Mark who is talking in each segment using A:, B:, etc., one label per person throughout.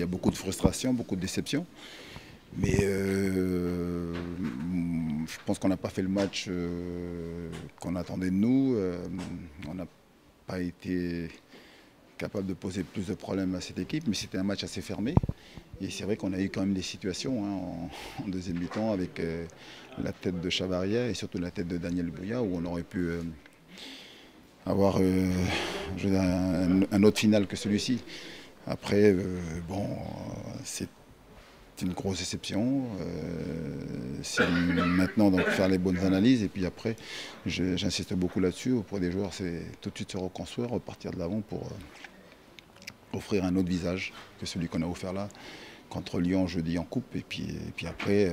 A: Il y a beaucoup de frustration, beaucoup de déception. Mais je pense qu'on n'a pas fait le match qu'on attendait de nous. On n'a pas été capable de poser plus de problèmes à cette équipe, mais c'était un match assez fermé. Et c'est vrai qu'on a eu quand même des situations en deuxième mi-temps avec la tête de Chavaria et surtout la tête de Daniel Bouya où on aurait pu avoir je veux dire, un autre final que celui-ci. Après, bon, c'est une grosse déception. C'est maintenant donc faire les bonnes analyses et puis après, j'insiste beaucoup là-dessus auprès des joueurs, c'est tout de suite se reconstruire, repartir de l'avant pour offrir un autre visage que celui qu'on a offert là contre Lyon jeudi en coupe et puis après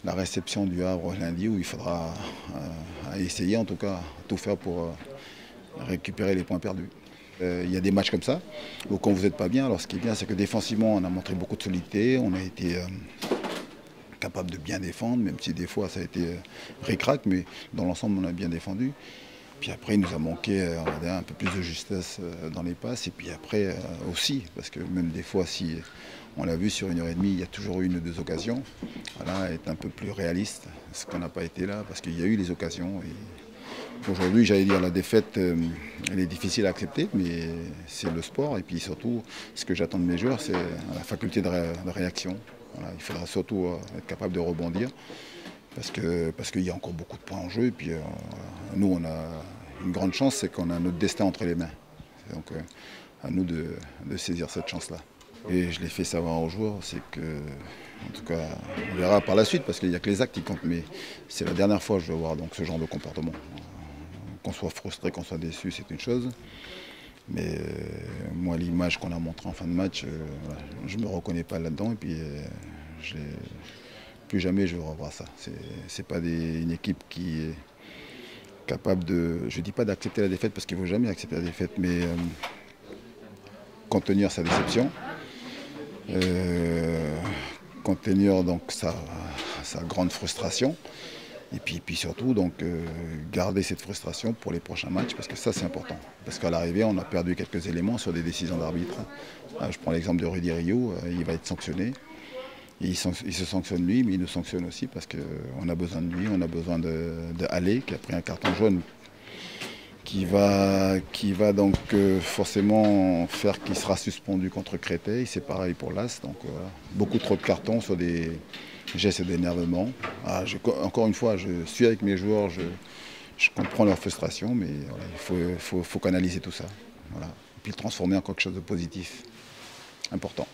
A: la réception du Havre lundi où il faudra essayer en tout cas tout faire pour récupérer les points perdus. Il y a des matchs comme ça où quand vous n'êtes pas bien, alors ce qui est bien c'est que défensivement on a montré beaucoup de solidité, on a été capable de bien défendre, même si des fois ça a été ric-rac, mais dans l'ensemble on a bien défendu. Puis après, il nous a manqué on va dire, un peu plus de justesse dans les passes. Et puis après aussi, parce que même des fois, si on l'a vu sur 1 heure et demie, il y a toujours eu 1 ou 2 occasions. Voilà, être un peu plus réaliste, ce qu'on n'a pas été là, parce qu'il y a eu les occasions. Et aujourd'hui, j'allais dire, la défaite, elle est difficile à accepter, mais c'est le sport. Et puis surtout, ce que j'attends de mes joueurs, c'est la faculté de réaction. Voilà, il faudra surtout être capable de rebondir. Parce qu'il y a encore beaucoup de points en jeu. Et puis nous, on a une grande chance, c'est qu'on a notre destin entre les mains. Donc à nous de saisir cette chance-là. Et je l'ai fait savoir aux joueurs, c'est que, en tout cas, on verra par la suite, parce qu'il n'y a que les actes qui comptent. Mais c'est la dernière fois que je vais voir donc, ce genre de comportement. Qu'on soit frustré, qu'on soit déçu, c'est une chose. Mais moi, l'image qu'on a montrée en fin de match, je ne me reconnais pas là-dedans. Et puis, plus jamais je veux revoir ça. C'est pas une équipe qui est capable de, je ne dis pas d'accepter la défaite parce qu'il ne faut jamais accepter la défaite, mais contenir sa déception, contenir donc sa grande frustration, et puis surtout donc garder cette frustration pour les prochains matchs parce que ça c'est important. Parce qu'à l'arrivée on a perdu quelques éléments sur des décisions d'arbitre. Je prends l'exemple de Rudy Rio, il va être sanctionné. Il se sanctionne lui, mais il nous sanctionne aussi parce qu'on a besoin de lui, on a besoin de Allé qui a pris un carton jaune qui va donc forcément faire qu'il sera suspendu contre Créteil. C'est pareil pour l'As, donc beaucoup trop de cartons sur des gestes d'énervement. Encore une fois, je suis avec mes joueurs, je comprends leur frustration, mais voilà, il faut canaliser tout ça. Voilà. Et puis le transformer en quelque chose de positif, important.